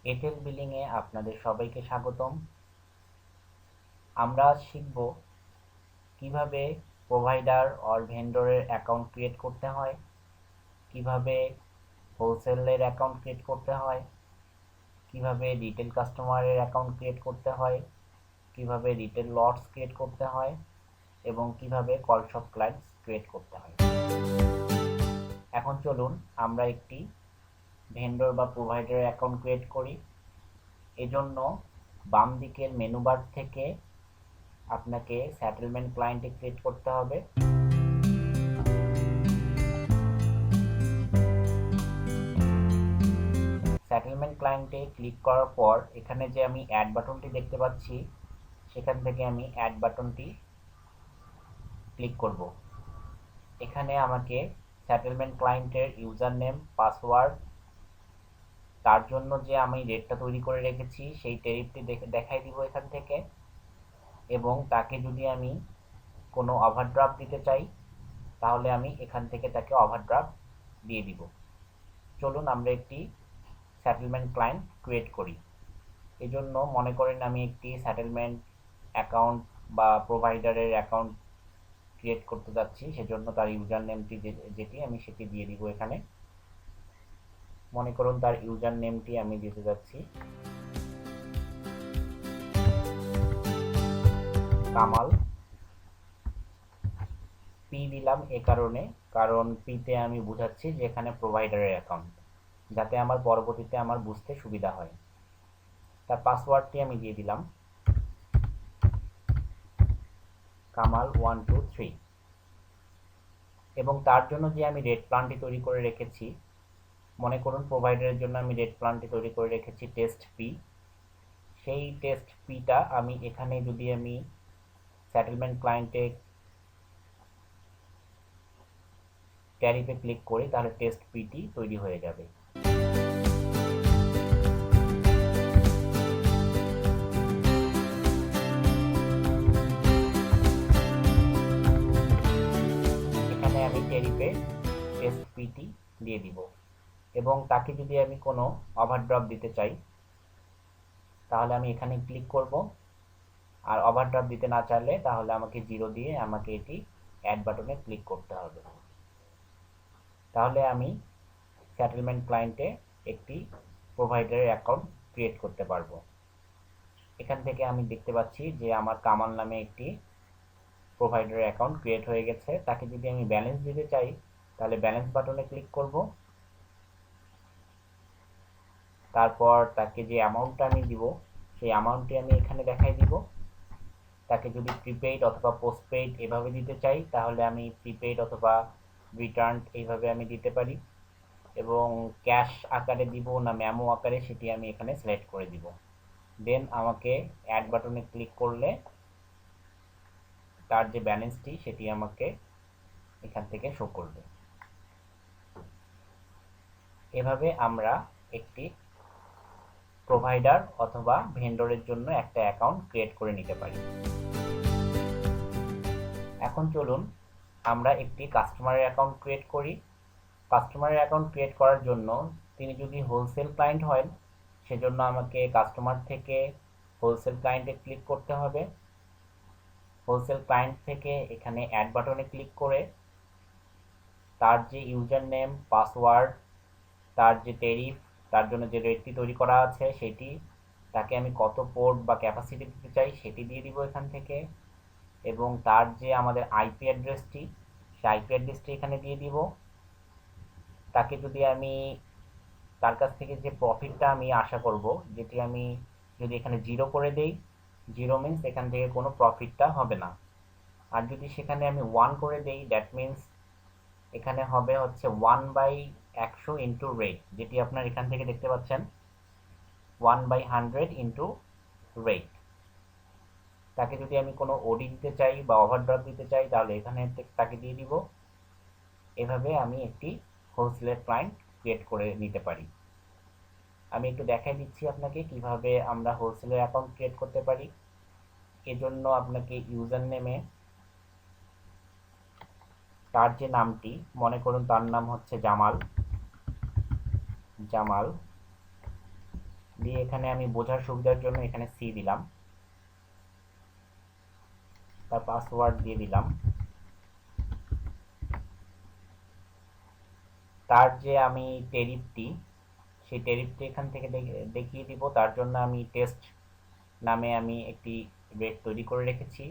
Airtel বিলিংয়ে আপনাদের সবাইকে স্বাগতম। আমরা শিখব কিভাবে প্রোভাইডার অর ভেন্ডরের অ্যাকাউন্ট ক্রিয়েট করতে হয়, কিভাবে হোলসেলের অ্যাকাউন্ট ক্রিয়েট করতে হয়, কিভাবে রিটেল কাস্টমারের অ্যাকাউন্ট ক্রিয়েট করতে হয়, কিভাবে রিটেল লটস ক্রিয়েট করতে হয় এবং কিভাবে কল শপ ক্লায়েন্টস ক্রিয়েট করতে হয়। এখন চলুন আমরা একটি ভেন্ডর বা প্রোভাইডারের অ্যাকাউন্ট ক্রিয়েট করি। এজন্য বাম দিকের মেনু বার থেকে আপনাকে সেটেলমেন্ট ক্লায়েন্টে ক্রিয়েট করতে হবে। সেটেলমেন্ট ক্লায়েন্টে ক্লিক করার পর এখানে যে আমি অ্যাড বাটনটি দেখতে পাচ্ছি, সেখান থেকে আমি অ্যাড বাটনটি ক্লিক করব। এখানে আমাকে সেটেলমেন্ট ক্লায়েন্টের ইউজার নেম, পাসওয়ার্ড, তার জন্য যে আমি রেটটা তৈরি করে রেখেছি সেই টেরিফটি দেখাই দিব এখান থেকে। এবং তাকে যদি আমি কোনো ওভারড্রাফট দিতে চাই তাহলে আমি এখান থেকে তাকে ওভারড্রাফট দিয়ে দিব। চলুন আমরা একটি সেটেলমেন্ট ক্লায়েন্ট ক্রিয়েট করি। এজন্য মনে করেন আমি একটি সেটেলমেন্ট অ্যাকাউন্ট বা প্রোভাইডারের অ্যাকাউন্ট ক্রিয়েট করতে যাচ্ছি, সেজন্য তার ইউজার নেমটি যেটি আমি সেটি দিয়ে দিব। এখানে মনে করুন তার ইউজার নেমটি আমি দিতে যাচ্ছি কামাল। পি দিলাম এ কারণে, কারণ পিতে আমি বুঝাচ্ছি যে এখানে প্রোভাইডারের অ্যাকাউন্ট, যাতে আমার পরবর্তীতে আমার বুঝতে সুবিধা হয়। তার পাসওয়ার্ডটি আমি দিয়ে দিলাম কামাল 123। এবং তার জন্য যে আমি রেট প্ল্যানটি তৈরি করে রেখেছি, মনে করুন প্রোভাইডারের জন্য আমি রেট প্ল্যানটি তৈরি করে রেখেছি টেস্ট পি। সেই টেস্ট পিটা আমি এখানে যদি আমি সেটেলমেন্ট ক্লায়েন্টে ট্যারিফে ক্লিক করি তাহলে টেস্ট পিটি তৈরি হয়ে যাবে। এখানে আমি ট্যারিফে টেস্ট পিটি দিয়ে দিব। এবং তাকে যদি আমি কোনো ওভারড্রাফট দিতে চাই তাহলে আমি এখানে ক্লিক করব। আর ওভারড্রাফট দিতে না চাইলে তাহলে আমাকে 0 দিয়ে আমাকে এটি অ্যাড বাটনে ক্লিক করতে হবে। তাহলে আমি সেটেলমেন্ট ক্লায়েন্টে একটি প্রোভাইডারের অ্যাকাউন্ট ক্রিয়েট করতে পারবো। এখান থেকে আমি দেখতে পাচ্ছি যে আমার কামাল নামে একটি প্রোভাইডারের অ্যাকাউন্ট ক্রিয়েট হয়ে গেছে। তাকে যদি আমি ব্যালেন্স দিতে চাই তাহলে ব্যালেন্স বাটনে ক্লিক করব। তারপর তাকে যে অ্যামাউন্টটা আমি দিব সেই অ্যামাউন্টটি আমি এখানে দেখাই দিব। তাকে যদি প্রিপেইড অথবা পোস্টপেইড এভাবে দিতে চাই তাহলে আমি প্রিপেইড অথবা রিটার্ন এইভাবে আমি দিতে পারি। এবং ক্যাশ আকারে দিব না মেমো আকারে সেটি আমি এখানে সিলেক্ট করে দিব। দেন আমাকে অ্যাড বাটনে ক্লিক করলে তার যে ব্যালেন্সটি সেটি আমাকে এখান থেকে শো করবে। এভাবে আমরা একটি প্রোভাইডার অথবা ভেন্ডরের জন্য একটা অ্যাকাউন্ট ক্রিয়েট করে নিতে পারি। এখন চলুন আমরা একটি কাস্টমারের অ্যাকাউন্ট ক্রিয়েট করি। কাস্টমারের অ্যাকাউন্ট ক্রিয়েট করার জন্য তিনি যদি হোলসেল ক্লায়েন্ট হয় সেজন্য আমাকে কাস্টমার থেকে হোলসেল ক্লায়েন্টে ক্লিক করতে হবে। হোলসেল ক্লায়েন্ট থেকে এখানে অ্যাড বাটনে ক্লিক করে তার যে ইউজার নেম, পাসওয়ার্ড, তার যে টেরিফ, তার জন্য যে রেটটি তৈরি করা আছে সেটি, তাকে আমি কত পোর্ট বা ক্যাপাসিটি দিতে চাই সেটি দিয়ে দিব এখান থেকে। এবং তার যে আমাদের আইপি অ্যাড্রেসটি সেই আইপি অ্যাড্রেসটি এখানে দিয়ে দিব। তাকে যদি আমি তার কাছ থেকে যে প্রফিটটা আমি আশা করব, যেটি আমি যদি এখানে 0 করে দেই, 0 মিনস এখান থেকে কোনো প্রফিটটা হবে না। আর যদি সেখানে আমি 1 করে দেই দ্যাট মিনস এখানে হবে হচ্ছে 1/100 ইন্টু রেট, যেটি আপনার এখান থেকে দেখতে পাচ্ছেন 1/100 ইন্টু রেট। তাকে যদি আমি কোনো ওডি দিতে চাই বা ওভারড্রাফট দিতে চাই তাহলে এখানে তাকে দিয়ে দিব। এভাবে আমি একটি হোলসেলের ক্লায়েন্ট ক্রিয়েট করে নিতে পারি। আমি একটু দেখাই দিচ্ছি আপনাকে কিভাবে আমরা হোলসেলের অ্যাকাউন্ট ক্রিয়েট করতে পারি। এজন্য আপনাকে ইউজার নেমে তার যে নামটি, মনে করুন তার নাম হচ্ছে জামাল। দিয়ে এখানে আমি বোঝার সুবিধার জন্য এখানে সি দিলাম, তার পাসওয়ার্ড দিয়ে দিলাম। তার যে আমি টেরিফটি, সেই টেরিফটি এখান থেকে দেখিয়ে দিব। তার জন্য আমি টেস্ট নামে আমি একটি রেট তৈরি করে রেখেছি,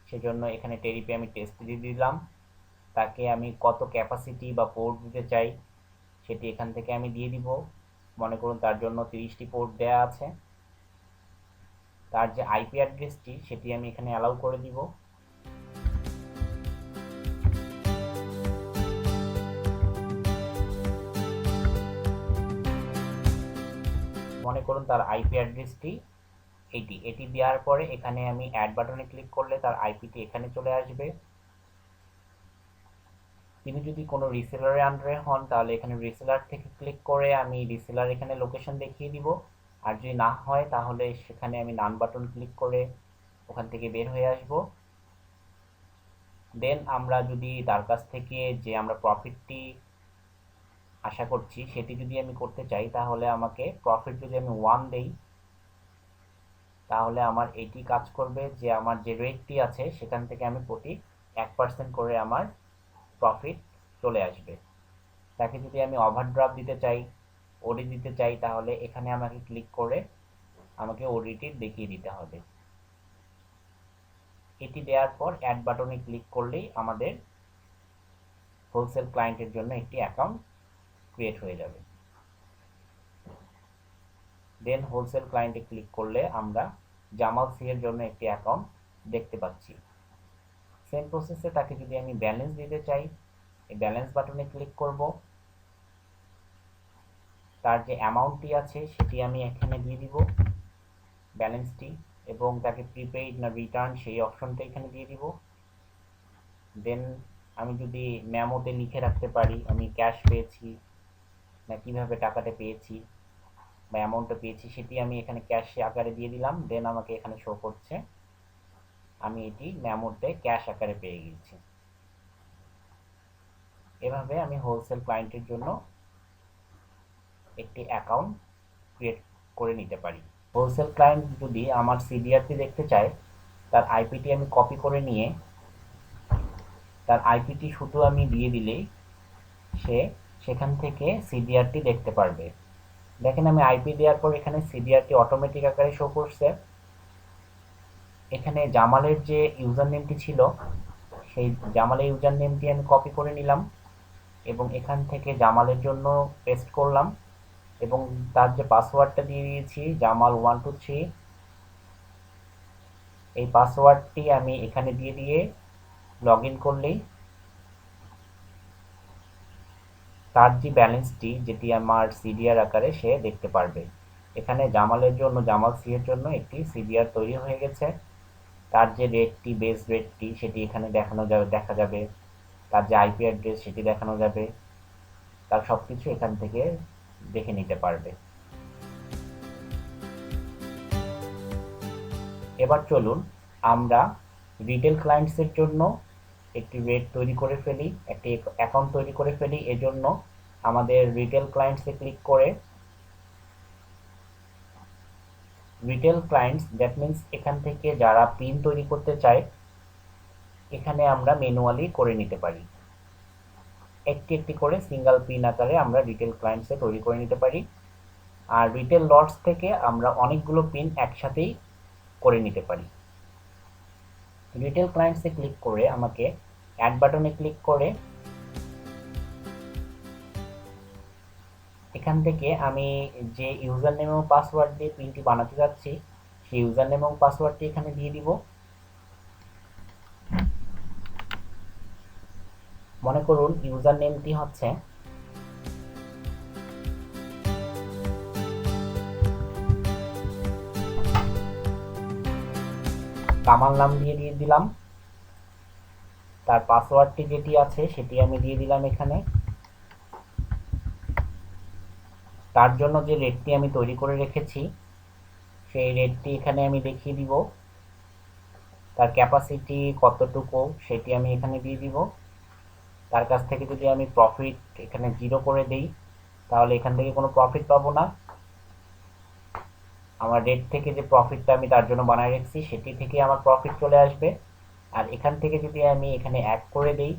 সেজন্য এখানে টেরিফে আমি টেস্ট দিয়ে দিলাম। তাকে আমি কত ক্যাপাসিটি বা পোর্ট দিতে চাই সেটি এখান থেকে আমি দিয়ে দিব। মনে করুন তার জন্য 30টি পোর্ট দেয়া আছে। তার যে আইপি অ্যাড্রেসটি সেটি আমি এখানে অ্যালাউ করে দিব। মনে করুন তার আইপি অ্যাড্রেসটি এটি দেওয়ার পরে এখানে আমি অ্যাড বাটনে ক্লিক করলে তার আইপিটি এখানে চলে আসবে। তিনি যদি কোনো রিসেলারের আন্ডারে হন তাহলে এখানে রিসেলার থেকে ক্লিক করে আমি রিসেলার এখানে লোকেশন দেখিয়ে দিব। আর যদি না হয় তাহলে সেখানে আমি নান বাটন ক্লিক করে ওখান থেকে বের হয়ে আসব। দেন আমরা যদি তার কাছ থেকে যে আমরা প্রফিটটি আশা করছি সেটি যদি আমি করতে চাই, তাহলে আমাকে প্রফিট যদি আমি 1 দেই তাহলে আমার এটি কাজ করবে যে আমার যে রেটটি আছে সেখান থেকে আমি প্রতি 1% করে আমার প্রফিট চলে আসবে। তাকে যদি আমি ওভারড্রাফট দিতে চাই, ওডি দিতে চাই, তাহলে এখানে আমাকে ক্লিক করে আমাকে ওডিটি দেখিয়ে দিতে হবে। এটি দেওয়ার পর অ্যাড বাটনে ক্লিক করলেই আমাদের হোলসেল ক্লায়েন্টের জন্য একটি অ্যাকাউন্ট ক্রিয়েট হয়ে যাবে। দেন হোলসেল ক্লায়েন্টে ক্লিক করলে আমরা জামাল সি এর জন্য একটি অ্যাকাউন্ট দেখতে পাচ্ছি। সেম প্রসেসে তাকে যদি আমি ব্যালেন্স দিতে চাই, এই ব্যালেন্স বাটনে ক্লিক করব। তার যে অ্যামাউন্টটি আছে সেটি আমি এখানে দিয়ে দিব ব্যালেন্সটি, এবং তাকে প্রিপেইড না রিটার্ন সেই অপশনটা এখানে দিয়ে দিব। দেন আমি যদি মেমোতে লিখে রাখতে পারি আমি ক্যাশ পেয়েছি না কিভাবে টাকাটা পেয়েছি বা অ্যামাউন্টটা পেয়েছি, সেটি আমি এখানে ক্যাশ আকারে দিয়ে দিলাম। দেন আমাকে এখানে শো করছে আমি এটি মেমোতে ক্যাশ আকারে পেয়ে গেছি। এভাবে আমি হোলসেল ক্লায়েন্টের জন্য একটি অ্যাকাউন্ট ক্রিয়েট করে নিতে পারি। হোলসেল ক্লায়েন্ট যদি আমার সিডিআরটি দেখতে চায়, তার আইপিটি আমি কপি করে নিয়ে তার আইপিটি শুধু আমি দিয়ে দিলেই সে সেখান থেকে সিডিআরটি দেখতে পারবে। দেখেন আমি আইপি দেওয়ার পর এখানে সিডিআরটি অটোমেটিক আকারে শো করছে। এখানে জামালের যে ইউজার নেমটি ছিল সেই জামালের ইউজার নেমটি আমি কপি করে নিলাম এবং এখান থেকে জামালের জন্য পেস্ট করলাম এবং তার যে পাসওয়ার্ডটা দিয়ে দিয়েছি জামাল123, এই পাসওয়ার্ডটি আমি এখানে দিয়ে লগ ইন করলেই তার যে ব্যালেন্সটি যেটি আমার সিডিআর আকারে সে দেখতে পারবে। এখানে জামালের জন্য জামাল সি এর জন্য একটি সিডিআর তৈরি হয়ে গেছে। তার যে রেটটি বেস রেটটি সেটি এখানে দেখা যাবে, তার যে আইপি অ্যাড্রেস সেটি দেখানো যাবে, তার সব কিছু এখান থেকে দেখে নিতে পারবে। এবার চলুন আমরা রিটেল ক্লায়েন্টসের জন্য একটি রেট তৈরি করে ফেলি, একটি অ্যাকাউন্ট তৈরি করে ফেলি। এজন্য আমাদের রিটেল ক্লায়েন্টসে ক্লিক করে রিটেল ক্লায়েন্টস দ্যাট মিন্স এখান থেকে যারা পিন তৈরি করতে চায় এখানে আমরা ম্যানুয়ালি করে নিতে পারি। একটি একটি করে সিঙ্গেল পিন আকারে আমরা রিটেল ক্লায়েন্টসে তৈরি করে নিতে পারি। আর রিটেল লটস থেকে আমরা অনেকগুলো পিন একসাথেই করে নিতে পারি। রিটেল ক্লায়েন্টসে ক্লিক করে আমাকে অ্যাড বাটনে ক্লিক করে এখান থেকে আমি যে ইউজার নেম এবং পাসওয়ার্ড দিয়ে পিনটি বানাতে যাচ্ছি সেই ইউজার নেম এবং পাসওয়ার্ডটি এখানে দিয়ে দিব। মনে করুন ইউজার নেমটি হচ্ছে কামাল নাম দিয়ে দিলাম। তার পাসওয়ার্ডটি যেটি আছে সেটি আমি দিয়ে দিলাম এখানে। তার জন্য যে রেটটি আমি তৈরি করে রেখেছি সেই রেটটি এখানে আমি দেখিয়ে দিব। তার ক্যাপাসিটি কতটুকু সেটি আমি এখানে দিয়ে দিব। তার কাছ থেকে যদি আমি প্রফিট এখানে 0 করে দেই তাহলে এখান থেকে কোনো প্রফিট পাবো না। আমার রেট থেকে যে প্রফিটটা আমি তার জন্য বানায় রেখেছি সেটি থেকে আমার প্রফিট চলে আসবে। আর এখান থেকে যদি আমি এখানে অ্যাড করে দেই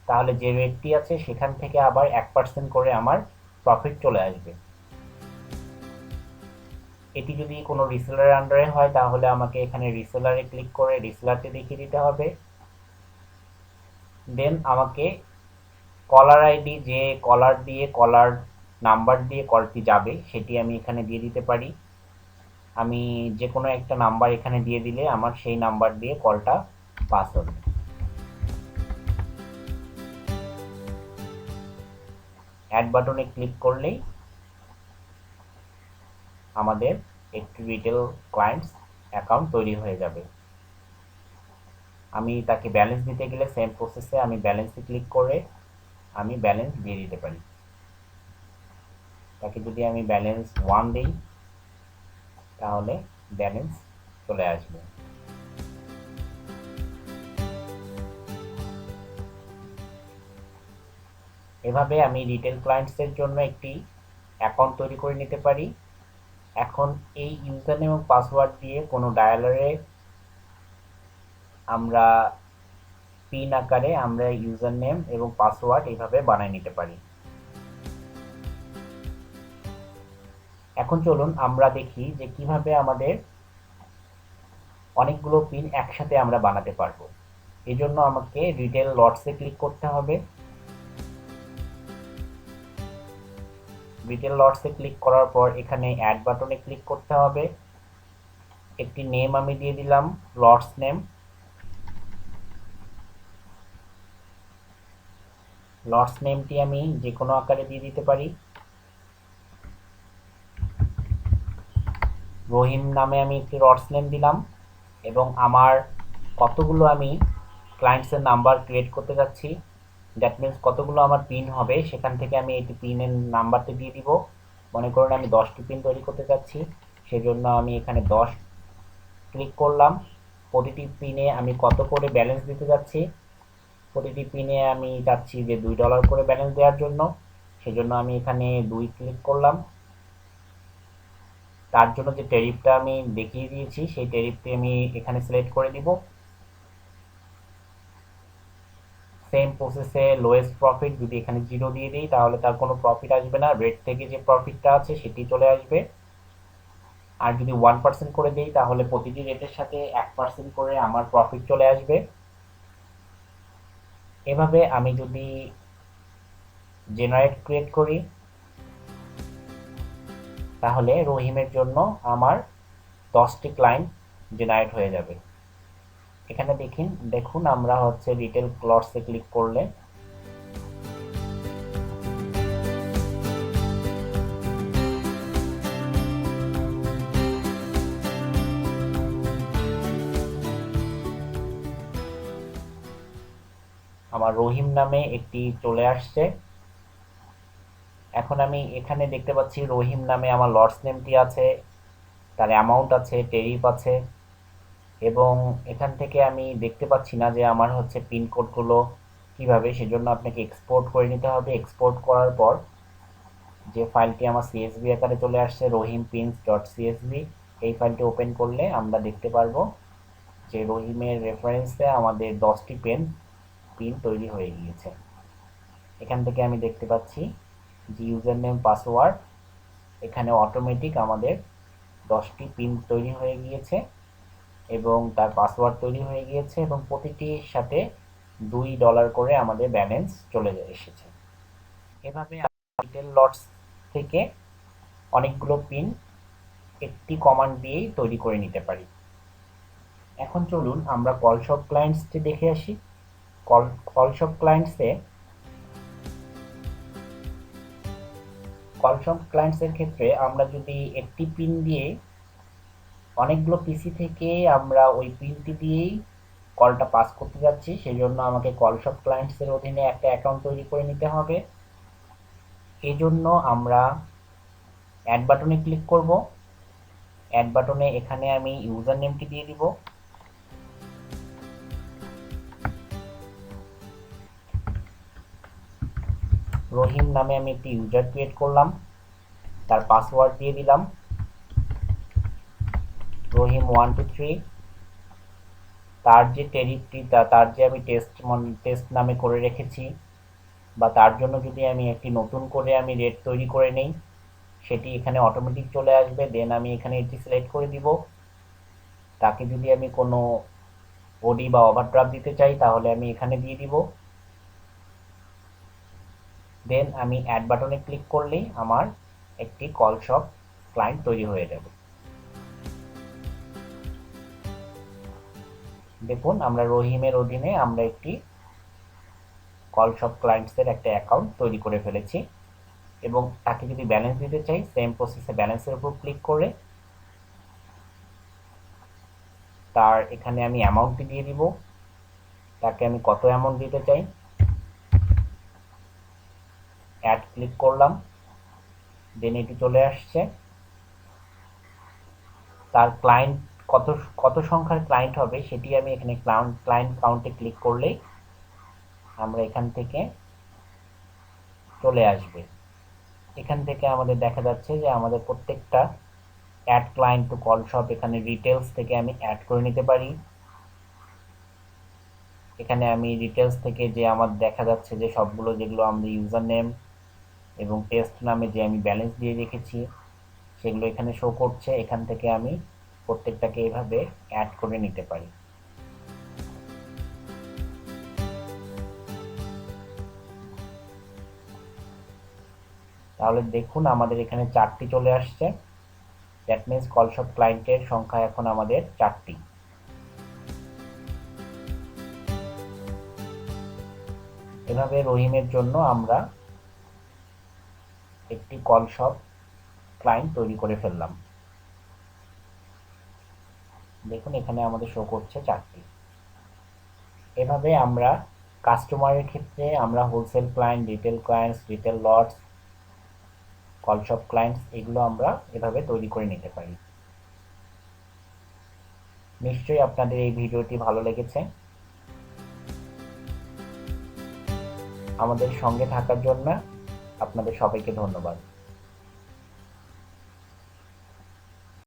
তাহলে যে রেটটি আছে সেখান থেকে আবার 1% করে আমার প্রফিট চলে আসবে। এটি যদি কোনো রিসেলারের আন্ডারে হয় তাহলে আমাকে এখানে রিসেলারে ক্লিক করে রিসেলারটি দেখিয়ে দিতে হবে। দেন আমাকে কলার আইডি, যে কলার দিয়ে কলার নাম্বার দিয়ে কলটি যাবে সেটি আমি এখানে দিয়ে দিতে পারি। আমি যে কোনো একটা নাম্বার এখানে দিয়ে দিলে আমার সেই নাম্বার দিয়ে কলটা পাস হবে। অ্যাড বাটনে ক্লিক করলেই আমাদের একটি রিটেল ক্লায়েন্টস অ্যাকাউন্ট তৈরি হয়ে যাবে। আমি তাকে ব্যালেন্স দিতে গেলে সেম প্রসেসে আমি ব্যালেন্সে ক্লিক করে আমি ব্যালেন্স দিয়ে দিতে পারি। তাকে যদি আমি ব্যালেন্স 1 দিই তাহলে ব্যালেন্স চলে আসবে। এভাবে আমি রিটেল ক্লায়েন্টসের জন্য একটি অ্যাকাউন্ট তৈরি করে নিতে পারি। এখন এই ইউজার নেম এবং পাসওয়ার্ড দিয়ে কোনো ডায়ালারে আমরা পিন আকারে আমরা ইউজার নেম এবং পাসওয়ার্ড এইভাবে বানিয়ে নিতে পারি। এখন চলুন আমরা দেখি যে কিভাবে আমাদের অনেকগুলো পিন একসাথে আমরা বানাতে পারবো। এজন্য আমাকে রিটেল লটসে ক্লিক করতে হবে। রিটেল লটসে ক্লিক করার পর এখানে অ্যাড বাটনে ক্লিক করতে হবে। একটি নেম আমি দিয়ে দিলাম, লটস নেম। লটস নেমটি আমি যে কোনো আকারে দিয়ে দিতে পারি। রহিম নামে আমি একটি লটস নেম দিলাম এবং আমার কতগুলো আমি ক্লায়েন্টসের নাম্বার ক্রিয়েট করতে যাচ্ছি, দ্যাট মিনস কতগুলো আমার পিন হবে সেখান থেকে আমি এটি পিনের নাম্বারটি দিয়ে দিব। মনে করুন আমি 10টি পিন তৈরি করতে চাচ্ছি, সেজন্য আমি এখানে 10 ক্লিক করলাম। প্রতিটি পিনে আমি কত করে ব্যালেন্স দিতে যাচ্ছি, প্রতিটি পিনে আমি চাচ্ছি যে $2 করে ব্যালেন্স দেওয়ার জন্য, সেজন্য আমি এখানে 2 ক্লিক করলাম। তার জন্য যে ট্যারিফটা আমি দেখিয়ে দিয়েছি সেই ট্যারিফটি আমি এখানে সিলেক্ট করে দিব। সেম প্রসেসে লোয়েস্ট প্রফিট যদি এখানে 0 দিয়ে দিই তাহলে তার কোনো প্রফিট আসবে না, রেট থেকে যে প্রফিটটা আছে সেটি চলে আসবে। আর যদি 1% করে দিই তাহলে প্রতিটি রেটের সাথে 1% করে আমার প্রফিট চলে আসবে। এভাবে আমি যদি জেনারেট ক্রিয়েট করি তাহলে রহিমের জন্য আমার 10টি ক্লায়েন্ট জেনারেট হয়ে যাবে। এখানে দেখুন আমরা হচ্ছে রিটেল ক্লটসে ক্লিক করলে আমার রহিম নামে একটি চলে আসছে। এখন আমি এখানে দেখতে পাচ্ছি রহিম নামে আমার লটস নেমটি আছে, তার অ্যামাউন্ট আছে, ট্যারিফ আছে এবং এখান থেকে আমি দেখতে পাচ্ছি না যে আমার হচ্ছে পিনকোডগুলো কিভাবে, সেজন্য আপনাকে এক্সপোর্ট করে নিতে হবে। এক্সপোর্ট করার পর যে ফাইলটি আমার সিএসভি আকারে চলে আসছে রহিম পিনস ডট সিএসভি, এই ফাইলটি ওপেন করলে আমরা দেখতে পারবো যে রহিমের রেফারেন্সে আমাদের 10টি পিন তৈরি হয়ে গিয়েছে। এখান থেকে আমি দেখতে পাচ্ছি যে ইউজার নেম পাসওয়ার্ড এখানে অটোমেটিক আমাদের 10টি পিন তৈরি হয়ে গিয়েছে এবং তার পাসওয়ার্ড তৈরি হয়ে গিয়েছে এবং প্রতিটির সাথে $2 করে আমাদের ব্যালেন্স চলে এসেছে। এভাবে রিটেল লটস থেকে অনেকগুলো পিন একটি কমান্ড দিয়েই তৈরি করে নিতে পারি। এখন চলুন আমরা কলশপ ক্লায়েন্টসটি দেখে আসি। কলশপ ক্লায়েন্টসের ক্ষেত্রে আমরা যদি একটি পিন দিয়ে অনেকগুলো পিসি থেকে আমরা ওই পিনটি দিয়েই কলটা পাস করতে যাচ্ছি, সেই জন্য আমাকে কলশপ ক্লায়েন্টসের অধীনে একটা অ্যাকাউন্ট তৈরি করে নিতে হবে। এই জন্য আমরা অ্যাড বাটনে ক্লিক করব। অ্যাড বাটনে এখানে আমি ইউজার নেমটি দিয়ে দিব। রহিম নামে আমি একটি ইউজার ক্রিয়েট করলাম, তার পাসওয়ার্ড দিয়ে দিলাম। রহিম 123, তার যে টেরিফটি তার যে আমি টেস্ট নামে করে রেখেছি, বা তার জন্য যদি আমি একটি নতুন করে আমি রেট তৈরি করে নেই, সেটি এখানে অটোমেটিক চলে আসবে। দেন আমি এখানে এটি সিলেক্ট করে দিব। তাকে যদি আমি কোনো ওডি বা ওভারড্রাফট দিতে চাই তাহলে আমি এখানে দিয়ে দিব। দেন আমি অ্যাড বাটনে ক্লিক করলেই আমার একটি কল শপ ক্লায়েন্ট তৈরি হয়ে যাবে। দেখুন আমরা রহিমের অধীনে আমরা একটি কল শপ ক্লায়েন্টসের একটা অ্যাকাউন্ট তৈরি করে ফেলেছি। এবং তাকে যদি ব্যালেন্স দিতে চাই, সেম প্রসেসে ব্যালেন্সের উপর ক্লিক করে তার এখানে আমি অ্যামাউন্টটি দিয়ে দিব। তাকে আমি কত অ্যামাউন্ট দিতে চাই, অ্যাড ক্লিক করলাম, দেন এটি চলে আসছে। তার ক্লায়েন্ট কত সংখ্যার ক্লায়েন্ট হবে সেটি আমি এখানে ক্লায়েন্ট কাউন্টে ক্লিক করলেই আমরা এখান থেকে চলে আসবে। এখান থেকে আমাদের দেখা যাচ্ছে যে আমাদের প্রত্যেকটা add client to call shop, এখানে ডিটেলস থেকে আমি অ্যাড করে নিতে পারি। এখানে আমি ডিটেলস থেকে যে আমার দেখা যাচ্ছে যে সবগুলো যেগুলো আমাদের ইউজার নেম এবং টেস্ট নামে যে আমি ব্যালেন্স দিয়ে রেখেছি সেগুলো এখানে শো করছে। এখান থেকে আমি প্রত্যেকটাকে এভাবে অ্যাড করে নিতে পারি। তাহলে দেখুন আমাদের এখানে 4টি চলে আসছে। দ্যাট মিনস কল শপ ক্লায়েন্টের সংখ্যা এখন আমাদের 4টি। এভাবে রহিমের জন্য আমরা একটি কল শপ ক্লায়েন্ট তৈরি করে ফেললাম। দেখুন এখানে আমাদের শো করছে 4টি। এভাবে আমরা কাস্টমারের ক্ষেত্রে আমরা wholesale client, retail clients, retail lots, call shop clients এগুলো আমরা এভাবে তৈরি করে নিতে পারি। নিশ্চয়ই আপনাদের এই ভিডিওটি ভালো লেগেছে। আমাদের সঙ্গে থাকার জন্য আপনাদের সবাইকে ধন্যবাদ।